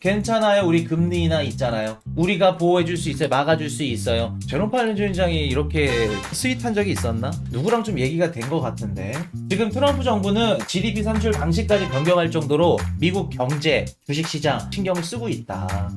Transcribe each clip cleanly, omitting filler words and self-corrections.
괜찮아요. 우리 금리 인하 있잖아요. 우리가 보호해줄 수 있어요. 막아줄 수 있어요. 제롬 파월 연준장이 이렇게 스윗한 적이 있었나? 누구랑 좀 얘기가 된 것 같은데. 지금 트럼프 정부는 GDP 산출 방식까지 변경할 정도로 미국 경제, 주식시장 신경을 쓰고 있다.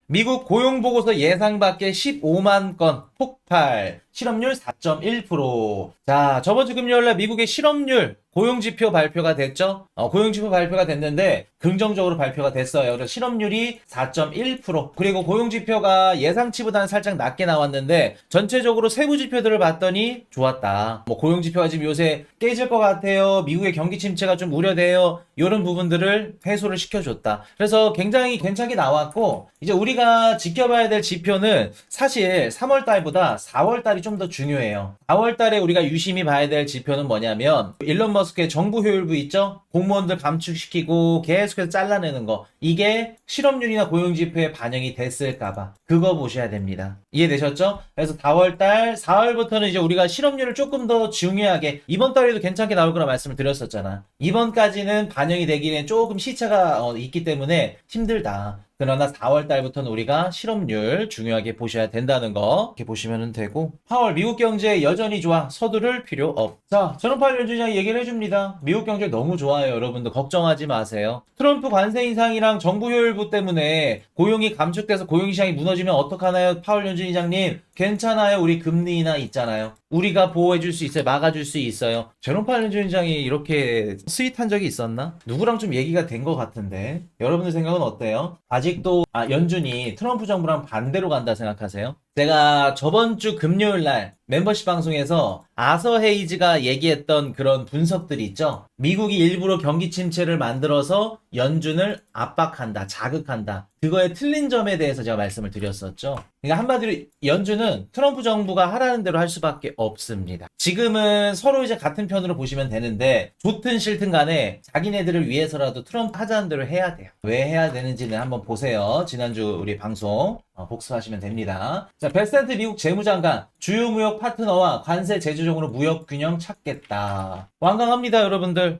미국 고용보고서 예상 밖의 15만 건 폭발, 실업률 4.1%. 자, 저번 주 금요일날 미국의 실업률 고용지표 발표가 됐죠? 고용지표 발표가 됐는데 긍정적으로 발표가 됐어요. 그래서 실업률이 4.1%. 그리고 고용지표가 예상치보다는 살짝 낮게 나왔는데 전체적으로 세부 지표들을 봤더니 좋았다. 뭐 고용지표가 지금 요새 깨질 것 같아요. 미국의 경기 침체가 좀 우려돼요. 이런 부분들을 해소를 시켜줬다. 그래서 굉장히 괜찮게 나왔고 이제 우리가 지켜봐야 될 지표는 사실 3월달보다 4월달이 좀 더 중요해요. 4월달에 우리가 유심히 봐야 될 지표는 뭐냐면 일론 머스크의 정부 효율부 있죠? 공무원들 감축시키고 계속해서 잘라내는 거, 이게 실업률이나 고용지표에 반영이 됐을까봐 그거 보셔야 됩니다. 이해되셨죠? 그래서 4월달, 4월부터는 이제 우리가 실업률을 조금 더 중요하게, 이번 달에도 괜찮게 나올 거라 말씀을 드렸었잖아. 이번까지는 반영이 되기엔 조금 시차가 있기 때문에 힘들다. 그러나 4월달부터는 우리가 실업률 중요하게 보셔야 된다는 거 이렇게 보시면 되고, 파월 미국 경제 여전히 좋아. 서두를 필요 없다. 저는 파월 연준장이 얘기를 해줍니다. 미국 경제 너무 좋아요. 여러분들 걱정하지 마세요. 트럼프 관세 인상이랑 정부 효율부 때문에 고용이 감축돼서 고용시장이 무너지면 어떡하나요? 파월 연준이장님 괜찮아요. 우리 금리 인하 있잖아요. 우리가 보호해줄 수 있어요. 막아줄 수 있어요. 제롬 파월 연준장이 이렇게 스윗한 적이 있었나? 누구랑 좀 얘기가 된 것 같은데 여러분들 생각은 어때요? 아직도 연준이 트럼프 정부랑 반대로 간다 생각하세요? 제가 저번 주 금요일 날 멤버십 방송에서 아서 헤이즈가 얘기했던 그런 분석들이 있죠. 미국이 일부러 경기 침체를 만들어서 연준을 압박한다, 자극한다. 그거에 틀린 점에 대해서 제가 말씀을 드렸었죠. 그러니까 한마디로 연준은 트럼프 정부가 하라는 대로 할 수밖에 없습니다. 지금은 서로 이제 같은 편으로 보시면 되는데 좋든 싫든 간에 자기네들을 위해서라도 트럼프 하자는 대로 해야 돼요. 왜 해야 되는지는 한번 보세요. 지난주 우리 방송 복습하시면 됩니다. 자, 베센트 미국 재무장관, 주요 무역 파트너와 관세 제조적으로 무역 균형 찾겠다. 완강합니다, 여러분들.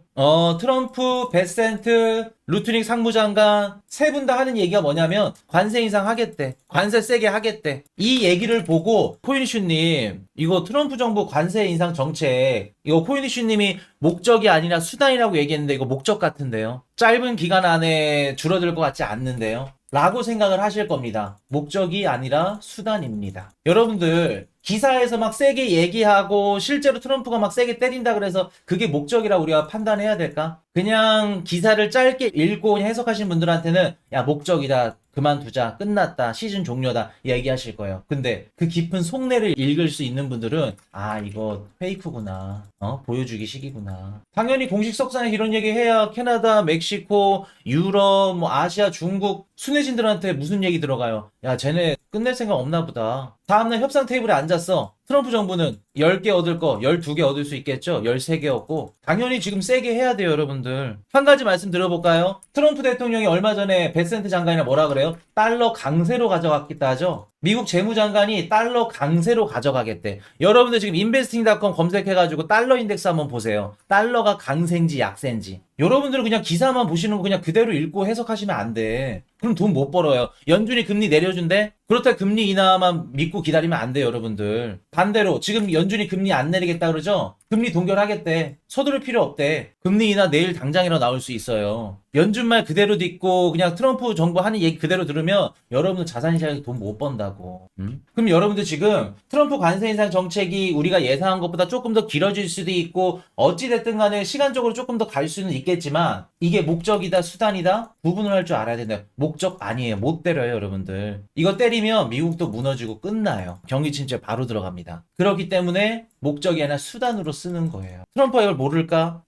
트럼프, 베센트, 루트닉 상무장관 세 분 다 하는 얘기가 뭐냐면 관세 인상 하겠대. 관세 세게 하겠대. 이 얘기를 보고 코인이슈님, 이거 트럼프 정부 관세 인상 정책, 이거 코인이슈님이 목적이 아니라 수단이라고 얘기했는데 이거 목적 같은데요. 짧은 기간 안에 줄어들 것 같지 않는데요. 라고 생각을 하실 겁니다. 목적이 아니라 수단입니다. 여러분들 기사에서 막 세게 얘기하고 실제로 트럼프가 막 세게 때린다 그래서 그게 목적이라 우리가 판단해야 될까? 그냥 기사를 짧게 읽고 그냥 해석하신 분들한테는 야, 목적이다, 그만두자, 끝났다, 시즌 종료다 얘기하실 거예요. 근데 그 깊은 속내를 읽을 수 있는 분들은 아, 이거 페이크구나, 보여주기 식이구나. 당연히 공식 석상에 이런 얘기 해야 캐나다, 멕시코, 유럽, 뭐 아시아, 중국 순회진들한테 무슨 얘기 들어가요? 야, 쟤네 끝낼 생각 없나 보다. 다음날 협상 테이블에 앉았어. 트럼프 정부는 10개 얻을 거 12개 얻을 수 있겠죠? 13개였고 당연히 지금 세게 해야 돼요, 여러분들. 한 가지 말씀 들어볼까요? 트럼프 대통령이 얼마 전에 베센트 장관이나 뭐라 그래요? 달러 강세로 가져갔겠다 하죠? 미국 재무장관이 달러 강세로 가져가겠대. 여러분들 지금 investing.com 검색해가지고 달러 인덱스 한번 보세요. 달러가 강세인지 약세인지. 여러분들은 그냥 기사만 보시는 거 그냥 그대로 읽고 해석하시면 안 돼. 그럼 돈 못 벌어요. 연준이 금리 내려준대? 그렇다 금리 인하만 믿고 기다리면 안 돼요, 여러분들. 반대로 지금 연준이 금리 안 내리겠다 그러죠? 금리 동결하겠대. 서두를 필요 없대. 금리 인하 내일 당장이라 나올 수 있어요. 연준 말 그대로 듣고 그냥 트럼프 정부 하는 얘기 그대로 들으면 여러분들 자산시장에서 돈 못 번다고. 그럼 여러분들 지금 트럼프 관세 인상 정책이 우리가 예상한 것보다 조금 더 길어질 수도 있고 어찌됐든 간에 시간적으로 조금 더 갈 수는 있겠지만 이게 목적이다 수단이다 구분을 할 줄 알아야 된다. 목적 아니에요. 못 때려요, 여러분들. 이거 때리면 미국도 무너지고 끝나요. 경기 침체 바로 들어갑니다. 그렇기 때문에 목적이 아니라 수단으로 쓰는 거예요. 트럼프가 이걸 모를까?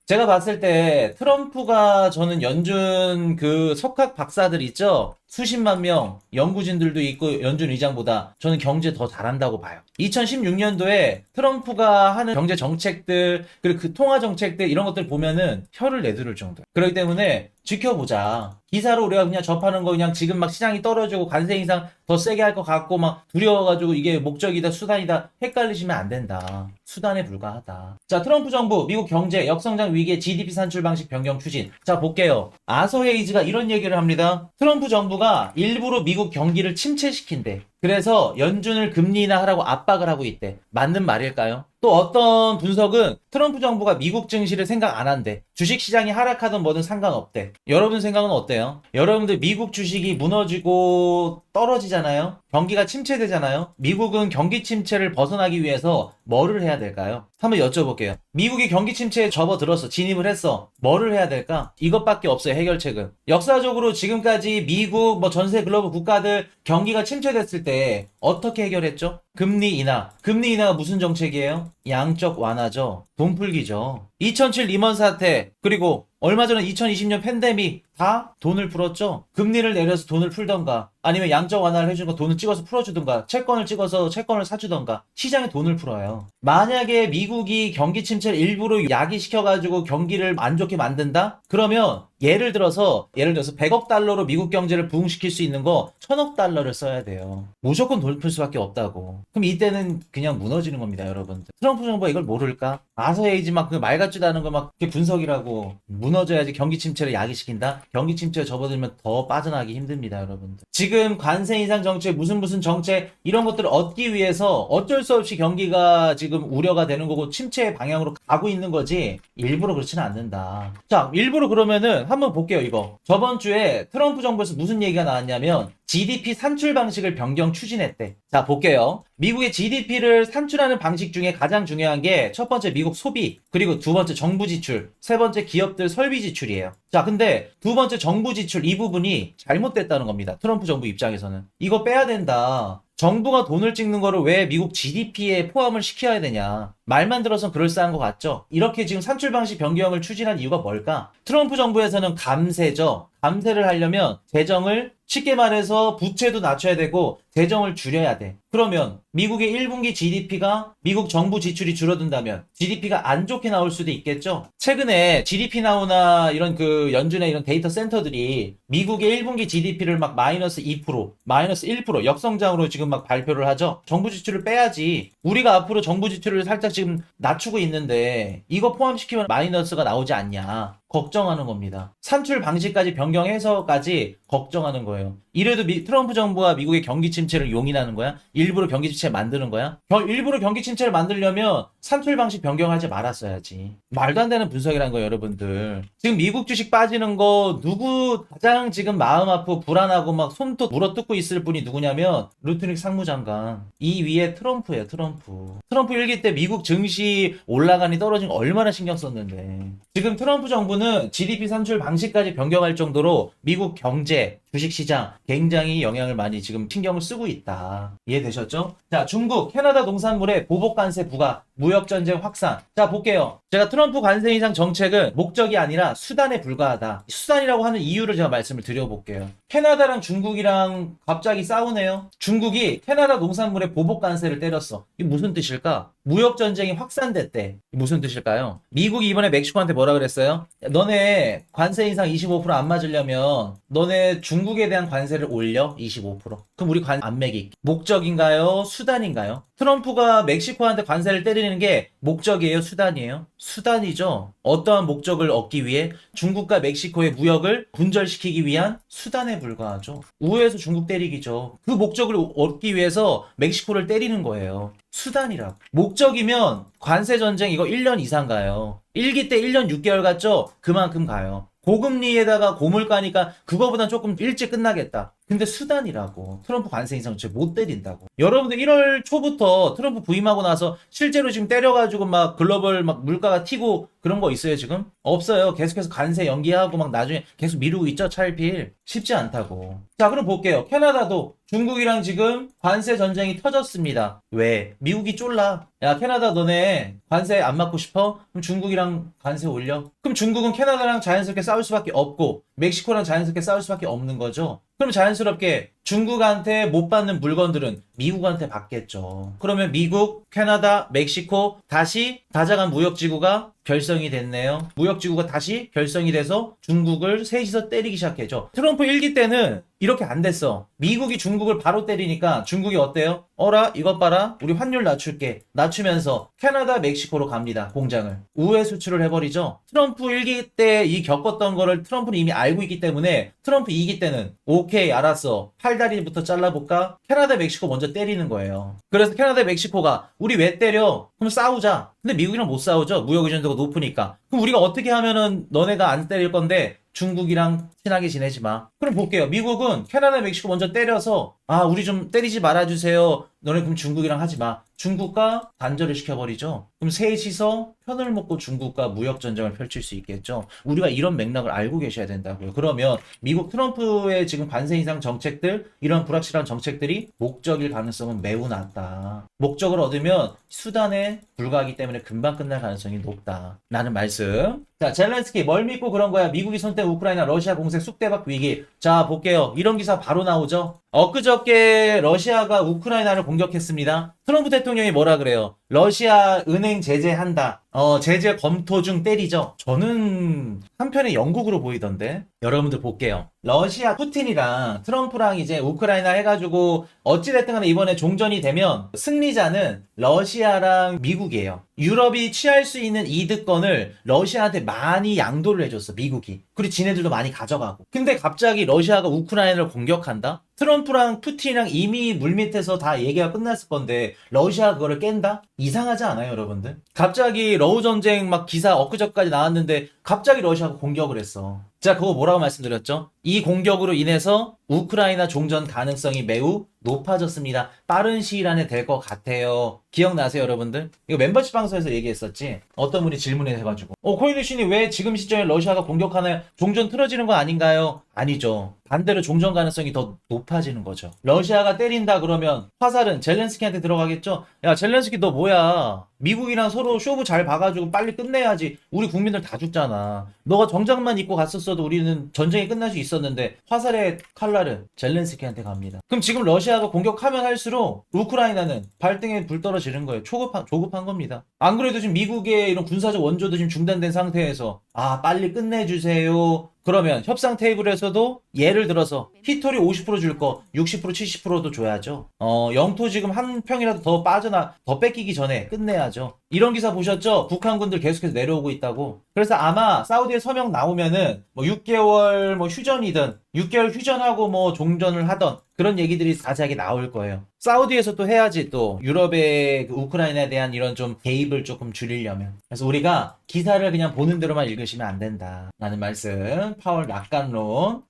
제가 봤을 때 트럼프가, 저는 연준 그 석학 박사들 있죠? 수십만 명 연구진들도 있고 연준 의장보다 저는 경제 더 잘한다고 봐요. 2016년도에 트럼프가 하는 경제 정책들 그리고 그 통화 정책들 이런 것들 보면은 혀를 내두를 정도예요. 그렇기 때문에 지켜보자. 기사로 우리가 그냥 접하는 거 그냥 지금 막 시장이 떨어지고 관세 인상 더 세게 할 것 같고 막 두려워가지고 이게 목적이다 수단이다 헷갈리시면 안 된다. 수단에 불과하다. 자, 트럼프 정부 미국 경제 역성장 위기에 GDP 산출 방식 변경 추진. 자, 볼게요. 아서 헤이즈가 이런 얘기를 합니다. 트럼프 정부가 일부러 미국 경기를 침체시킨대. 그래서 연준을 금리 인하하라고 압박을 하고 있대. 맞는 말일까요? 또 어떤 분석은 트럼프 정부가 미국 증시를 생각 안 한대. 주식시장이 하락하든 뭐든 상관없대. 여러분 생각은 어때요? 여러분들 미국 주식이 무너지고 떨어지잖아요? 경기가 침체되잖아요? 미국은 경기 침체를 벗어나기 위해서 뭐를 해야 될까요? 한번 여쭤볼게요. 미국이 경기 침체에 접어들었어. 진입을 했어. 뭐를 해야 될까? 이것밖에 없어요. 해결책은. 역사적으로 지금까지 미국, 전세 글로벌 국가들 경기가 침체됐을 때 어떻게 해결했죠? 금리 인하. 금리 인하가 무슨 정책이에요? 양적 완화죠. 돈 풀기죠. 2007 리먼 사태, 그리고 얼마 전에 2020년 팬데믹 다 돈을 풀었죠. 금리를 내려서 돈을 풀던가 아니면 양적 완화를 해주는 거 돈을 찍어서 풀어주던가 채권을 찍어서 채권을 사주던가 시장에 돈을 풀어요. 만약에 미국이 경기 침체를 일부러 야기시켜가지고 경기를 안 좋게 만든다? 그러면 예를 들어서 100억 달러로 미국 경제를 부흥시킬 수 있는 거 1000억 달러를 써야 돼요. 무조건 돈을 풀 수밖에 없다고. 그럼 이때는 그냥 무너지는 겁니다, 여러분들. 트럼프 정부가 이걸 모를까? 아서헤이지 막 그 말 같지도 않은 거 막 분석이라고. 무너져야지 경기 침체를 야기시킨다? 경기 침체에 접어들면 더 빠져나가기 힘듭니다, 여러분들. 지금 관세 인상 정책, 무슨 정책 이런 것들을 얻기 위해서 어쩔 수 없이 경기가 지금 우려가 되는 거고 침체의 방향으로 가고 있는 거지 일부러 그렇지는 않는다. 자, 일부러 그러면은 한번 볼게요, 이거. 저번 주에 트럼프 정부에서 무슨 얘기가 나왔냐면 GDP 산출 방식을 변경 추진했대. 자, 볼게요. 미국의 GDP를 산출하는 방식 중에 가장 중요한 게 첫 번째 미국 소비, 그리고 두 번째 정부 지출, 세 번째 기업들 설비 지출이에요. 자, 근데 두 번째 정부 지출 이 부분이 잘못됐다는 겁니다. 트럼프 정부 입장에서는. 이거 빼야 된다. 정부가 돈을 찍는 거를 왜 미국 GDP에 포함을 시켜야 되냐. 말만 들어선 그럴싸한 것 같죠? 이렇게 지금 산출 방식 변경을 추진한 이유가 뭘까? 트럼프 정부에서는 감세죠. 감세를 하려면 재정을 쉽게 말해서 부채도 낮춰야 되고 재정을 줄여야 돼. 그러면 미국의 1분기 GDP가 미국 정부 지출이 줄어든다면 GDP가 안 좋게 나올 수도 있겠죠? 최근에 GDP 나오나 이런 그 연준의 이런 데이터 센터들이 미국의 1분기 GDP를 막 마이너스 2%, 마이너스 1% 역성장으로 지금 막 발표를 하죠? 정부 지출을 빼야지. 우리가 앞으로 정부 지출을 살짝 지금 낮추고 있는데 이거 포함시키면 마이너스가 나오지 않냐. 걱정하는 겁니다. 산출 방식까지 변경해서까지 걱정하는 거예요. 이래도 트럼프 정부가 미국의 경기 침체를 용인하는 거야? 일부러 경기 침체 만드는 거야? 일부러 경기 침체를 만들려면 산출 방식 변경하지 말았어야지. 말도 안 되는 분석이란 거예요, 여러분들. 지금 미국 주식 빠지는 거 누구 가장 지금 마음 아프고 불안하고 막 손톱 물어뜯고 있을 분이 누구냐면 루트닉 상무장관. 이 위에 트럼프예요, 트럼프. 트럼프 일기 때 미국 증시 올라가니 떨어진 거 얼마나 신경 썼는데. 지금 트럼프 정부는 GDP 산출 방식까지 변경할 정도로 미국 경제, 주식시장 굉장히 영향을 많이 지금 신경을 쓰고 있다. 이해되셨죠? 자, 중국, 캐나다 농산물의 보복관세 부과, 무역전쟁 확산. 자, 볼게요. 제가 트럼프 관세 인상 정책은 목적이 아니라 수단에 불과하다. 수단이라고 하는 이유를 제가 말씀을 드려볼게요. 캐나다랑 중국이랑 갑자기 싸우네요. 중국이 캐나다 농산물의 보복관세를 때렸어. 이게 무슨 뜻일까? 무역전쟁이 확산됐대. 무슨 뜻일까요? 미국이 이번에 멕시코한테 뭐라 그랬어요? 너네 관세 인상 25%안 맞으려면 너네 중국에 대한 관세를 올려 25%. 그럼 우리 관 안 매기. 목적인가요? 수단인가요? 트럼프가 멕시코한테 관세를 때리는 게 목적이에요? 수단이에요? 수단이죠. 어떠한 목적을 얻기 위해 중국과 멕시코의 무역을 분절시키기 위한 수단에 불과하죠. 우회해서 중국 때리기죠. 그 목적을 얻기 위해서 멕시코를 때리는 거예요. 수단이라고. 목적이면 관세 전쟁 이거 1년 이상 가요. 1기 때 1년 6개월 갔죠? 그만큼 가요. 고금리에다가 고물가니까 그거보단 조금 일찍 끝나겠다. 근데 수단이라고. 트럼프 관세 인상 정책 못 때린다고. 여러분들 1월 초부터 트럼프 부임하고 나서 실제로 지금 때려가지고 막 글로벌 막 물가가 튀고 그런 거 있어요 지금? 없어요. 계속해서 관세 연기하고 막 나중에 계속 미루고 있죠 차일피일. 쉽지 않다고. 자, 그럼 볼게요. 캐나다도 중국이랑 지금 관세 전쟁이 터졌습니다. 왜? 미국이 쫄라. 야, 캐나다 너네 관세 안 맞고 싶어? 그럼 중국이랑 관세 올려? 그럼 중국은 캐나다랑 자연스럽게 싸울 수밖에 없고 멕시코랑 자연스럽게 싸울 수밖에 없는 거죠. 그럼 자연스럽게 중국한테 못 받는 물건들은 미국한테 받겠죠. 그러면 미국, 캐나다, 멕시코 다시 다자간 무역지구가 결성이 됐네요. 무역지구가 다시 결성이 돼서 중국을 셋이서 때리기 시작했죠. 트럼프 1기 때는 이렇게 안 됐어. 미국이 중국을 바로 때리니까 중국이 어때요? 어라 이것 봐라 우리 환율 낮출게. 낮추면서 캐나다 멕시코로 갑니다. 공장을 우회 수출을 해버리죠. 트럼프 1기 때 이 겪었던 거를 트럼프는 이미 알고 있기 때문에 트럼프 2기 때는 오케이 알았어 팔다리부터 잘라볼까? 캐나다 멕시코 먼저 때리는 거예요. 그래서 캐나다 멕시코가 우리 왜 때려? 그럼 싸우자. 근데 미국이랑 못 싸우죠. 무역 의존도가 높으니까. 그럼 우리가 어떻게 하면은 너네가 안 때릴 건데 중국이랑 친하게 지내지 마. 그럼 볼게요. 미국은 캐나다, 멕시코 먼저 때려서 우리 좀 때리지 말아주세요. 너네 그럼 중국이랑 하지 마. 중국과 단절을 시켜버리죠. 그럼 셋이서 편을 먹고 중국과 무역 전쟁을 펼칠 수 있겠죠. 우리가 이런 맥락을 알고 계셔야 된다고요. 그러면 미국 트럼프의 지금 관세 인상 정책들, 이런 불확실한 정책들이 목적일 가능성은 매우 낮다. 목적을 얻으면 수단에 불과하기 때문에 금방 끝날 가능성이 높다. 라는 말씀. 자, 젤렌스키 뭘 믿고 그런 거야? 미국이 손댄 우크라이나 러시아 공세 쑥대박 위기. 자, 볼게요. 이런 기사 바로 나오죠. 엊그저께 러시아가 우크라이나를 공격했습니다. 트럼프 대통령이 뭐라 그래요? 러시아 은행 제재한다. 제재 검토 중 때리죠. 저는 한편의 영국으로 보이던데. 여러분들 볼게요. 러시아 푸틴이랑 트럼프랑 이제 우크라이나 해가지고 어찌됐든 간에 이번에 종전이 되면 승리자는 러시아랑 미국이에요. 유럽이 취할 수 있는 이득권을 러시아한테 많이 양도를 해줬어, 미국이. 그리고 지네들도 많이 가져가고. 근데 갑자기 러시아가 우크라이나를 공격한다? 트럼프랑 푸틴이랑 이미 물밑에서 다 얘기가 끝났을 건데 러시아가 그거를 깬다? 이상하지 않아요, 여러분들? 갑자기 러우 전쟁 막 기사 엊그저까지 나왔는데 갑자기 러시아가 공격을 했어. 자, 그거 뭐라고 말씀드렸죠? 이 공격으로 인해서 우크라이나 종전 가능성이 매우 높아졌습니다. 빠른 시일 안에 될 것 같아요. 기억나세요, 여러분들? 이거 멤버십 방송에서 얘기했었지? 어떤 분이 질문해가지고 코인루신이 왜 지금 시점에 러시아가 공격하나요? 종전 틀어지는 거 아닌가요? 아니죠. 반대로 종전 가능성이 더 높아지는 거죠. 러시아가 때린다 그러면 화살은 젤렌스키한테 들어가겠죠? 야, 젤렌스키 너 뭐야? 미국이랑 서로 쇼부 잘 봐가지고 빨리 끝내야지. 우리 국민들 다 죽잖아. 너가 정장만 입고 갔었어도 우리는 전쟁이 끝날 수 있었는데 화살의 칼날은 젤렌스키한테 갑니다. 그럼 지금 러시아가 공격하면 할수록 우크라이나는 발등에 불 떨어지는 거예요. 조급한 겁니다. 안 그래도 지금 미국의 이런 군사적 원조도 지금 중단된 상태에서 빨리 끝내주세요. 그러면 협상 테이블에서도 예를 들어서 히토리 50% 줄 거 60% 70%도 줘야죠. 영토 지금 한 평이라도 더 뺏기기 전에 끝내야죠. 이런 기사 보셨죠? 북한군들 계속해서 내려오고 있다고. 그래서 아마 사우디에 서명 나오면은 6개월 휴전이든 6개월 휴전하고 종전을 하던 그런 얘기들이 자세하게 나올 거예요. 사우디에서 또 해야지 또 유럽의 우크라이나에 대한 이런 좀 개입을 조금 줄이려면. 그래서 우리가 기사를 그냥 보는 대로만 읽으시면 안 된다. 라는 말씀. 파월 낙관론.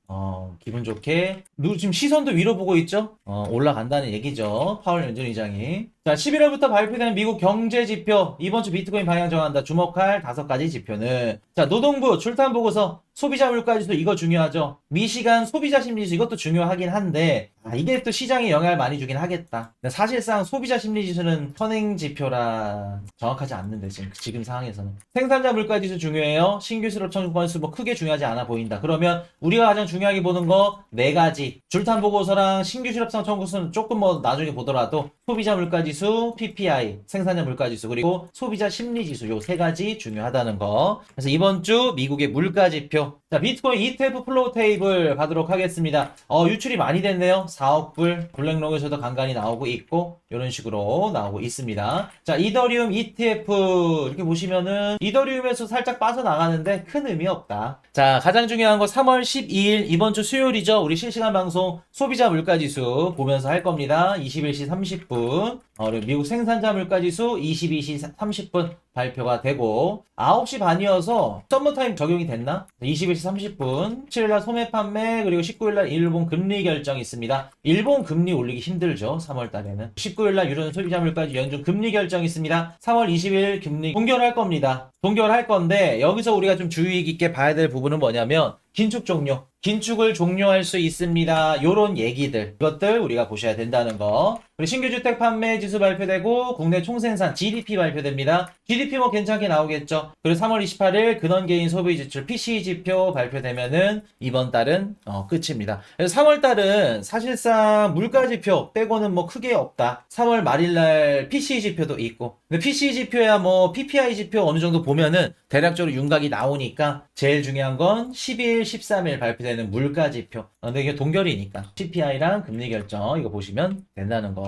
기분 좋게. 지금 시선도 위로 보고 있죠? 올라간다는 얘기죠. 파월 연준 의장이. 자, 11월부터 발표되는 미국 경제 지표. 이번 주 비트코인 방향 정한다. 주목할 5가지 지표는. 자, 노동부 출탄 보고서. 소비자 물가지수 이거 중요하죠. 미시간 소비자 심리지수 이것도 중요하긴 한데 이게 또 시장에 영향을 많이 주긴 하겠다. 사실상 소비자 심리지수는 선행 지표라 정확하지 않는데 지금 상황에서는 생산자 물가지수 중요해요. 신규 수입 청구 건수 크게 중요하지 않아 보인다. 그러면 우리가 가장 중요하게 보는 거 4가지. 줄탄 보고서랑 신규 실업상 청구수는 조금 나중에 보더라도 소비자 물가지수, PPI, 생산자 물가지수 그리고 소비자 심리지수 요 3가지 중요하다는 거. 그래서 이번 주 미국의 물가지표. 자, 비트코인 ETF 플로우 테이블 가도록 하겠습니다. 유출이 많이 됐네요. 4억 불. 블랙록에서도 간간히 나오고 있고 이런 식으로 나오고 있습니다. 자, 이더리움 ETF 이렇게 보시면은 이더리움에서 살짝 빠져나가는데 큰 의미 없다. 자, 가장 중요한 거 3월 12일 이번 주 수요일이죠. 우리 실시간 방송 소비자 물가지수 보면서 할 겁니다. 21시 30분. 그리고 미국 생산자 물가지수 22시 30분 발표가 되고 9시 반이어서 썸머타임 적용이 됐나? 21시 30분 7일날 소매 판매 그리고 19일날 일본 금리 결정이 있습니다. 일본 금리 올리기 힘들죠. 3월달에는 19일날 유럽 소비자 물가지수 연준 금리 결정이 있습니다. 3월 20일 금리 동결할 겁니다. 동결할 건데 여기서 우리가 좀 주의 깊게 봐야 될 부분은 뭐냐면 긴축 종료. 긴축을 종료할 수 있습니다. 요런 얘기들, 이것들 우리가 보셔야 된다는 거. 그리고 신규 주택 판매 지수 발표되고 국내 총생산 GDP 발표됩니다. GDP 뭐 괜찮게 나오겠죠. 그리고 3월 28일 근원개인 소비 지출 PCE 지표 발표되면은 이번 달은 끝입니다. 그래서 3월 달은 사실상 물가 지표 빼고는 뭐 크게 없다. 3월 말일날 PCE 지표도 있고. 근데 PCE 지표야 뭐 PPI 지표 어느 정도 보면은 대략적으로 윤곽이 나오니까 제일 중요한 건 12일, 13일 발표되는 물가 지표. 근데 이게 동결이니까 CPI랑 금리 결정 이거 보시면 된다는 거.